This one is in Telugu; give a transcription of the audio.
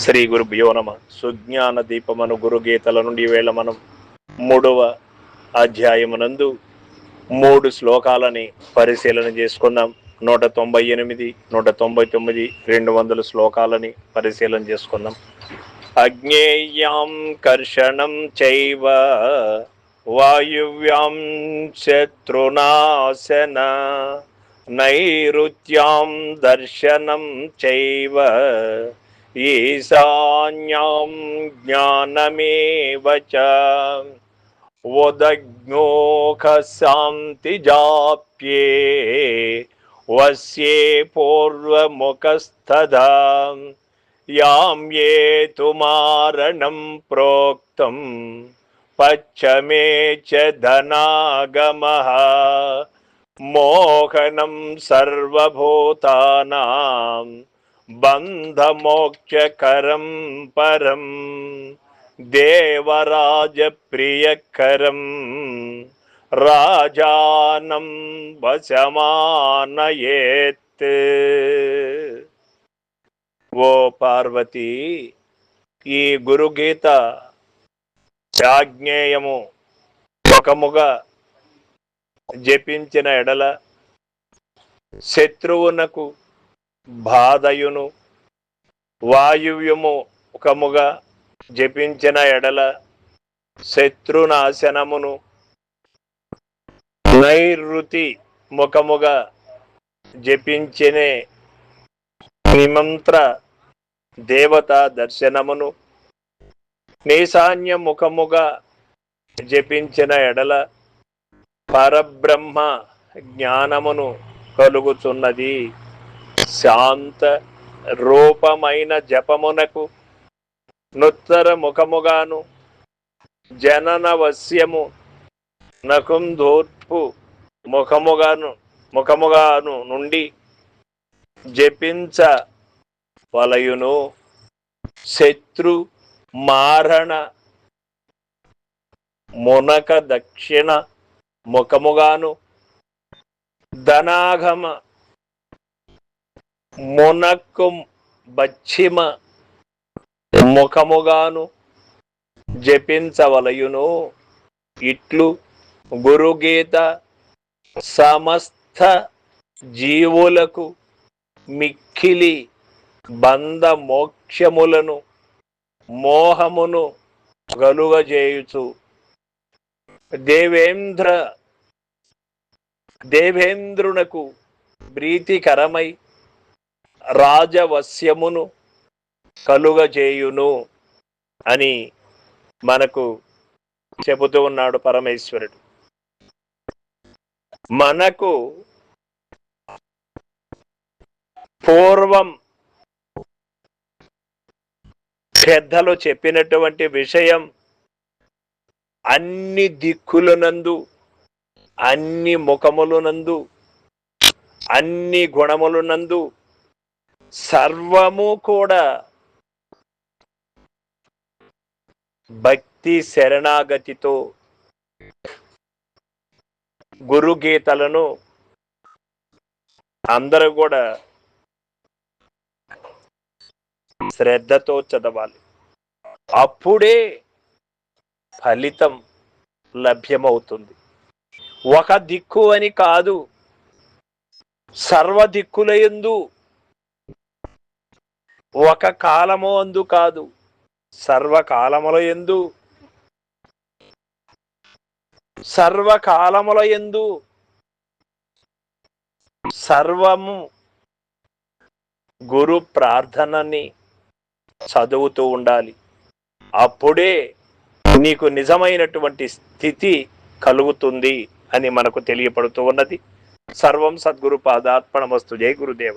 శ్రీ గురుభ్యో నమ. సుజ్ఞాన దీపమను గురుగీతల నుండి వేళ మనం 3వ అధ్యాయమునందు 3 శ్లోకాలని పరిశీలన చేసుకుందాం. 198, 199, 200 శ్లోకాలని పరిశీలన చేసుకుందాం. అజ్ఞేయాం కర్షణం చైవ వాయువ్యాం శత్రునాశన నైరుత్యాం దర్శనం చైవ ఈశాన్యాం జ్ఞానమేవ చ ఉదజ్ఞోఖ శాంతి జాప్యే వస్యే పూర్వముఖస్తదా యాం ఏతు మారణం ప్రోక్తం పశ్చమే చ ధనాగమః మోహనం సర్వభూతానాం బంధమోక్షకరం పరం దేవరాజ ప్రియకరం రాజానం వశమానయేత్. ఓ పార్వతి, ఈ గురుగీత ఆజ్ఞేయము ఒకముగా జపించిన ఎడల శత్రువునకు బాధయును, వాయువ్యము ఒకముగా జపించిన ఎడల శత్రునాశనమును, నైరుతి ముఖముగా జపించనే నిమంత్ర దేవతా దర్శనమును, ఈశాన్య ముఖముగా జపించిన ఎడల పరబ్రహ్మ జ్ఞానమును కలుగుతున్నది. శాంత రూపమైన జపమునకు నుత్తర ముఖముగాను, జనన వశ్యము నకుందోర్పు ముఖముగాను నుండి జపించ వలయును. శత్రు మారణ మునక దక్షిణ ముఖముగాను, ధనాగమ మునకు పశ్చిమ ముఖముగాను జపించవలయును. ఇట్లు గురుగీత సమస్త జీవులకు మిక్కిలి బంధ మోక్షములను మోహమును కలుగజేయుచు దేవేంద్రునకు ప్రీతికరమై రాజవశ్యమును కలుగజేయును అని మనకు చెబుతూ ఉన్నాడు పరమేశ్వరుడు. మనకు పూర్వం పెద్దలు చెప్పినటువంటి విషయం అన్ని దిక్కులనందు, అన్ని ముఖములనందు, అన్ని గుణములనందు సర్వము కూడా భక్తి శరణాగతితో గురుగీతలను అందరూ కూడా శ్రద్ధతో చదవాలి. అప్పుడే ఫలితం లభ్యమవుతుంది. ఒక దిక్కు అని కాదు, సర్వ దిక్కులయందు, ఒక కాలము అందు కాదు, సర్వకాలముల యందు సర్వము గురు ప్రార్థనని చదువుతూ ఉండాలి. అప్పుడే నీకు నిజమైనటువంటి స్థితి కలుగుతుంది అని మనకు తెలియపడుతూ ఉన్నది. సర్వం సద్గురు పాదార్పణమస్తు. జై గురుదేవ.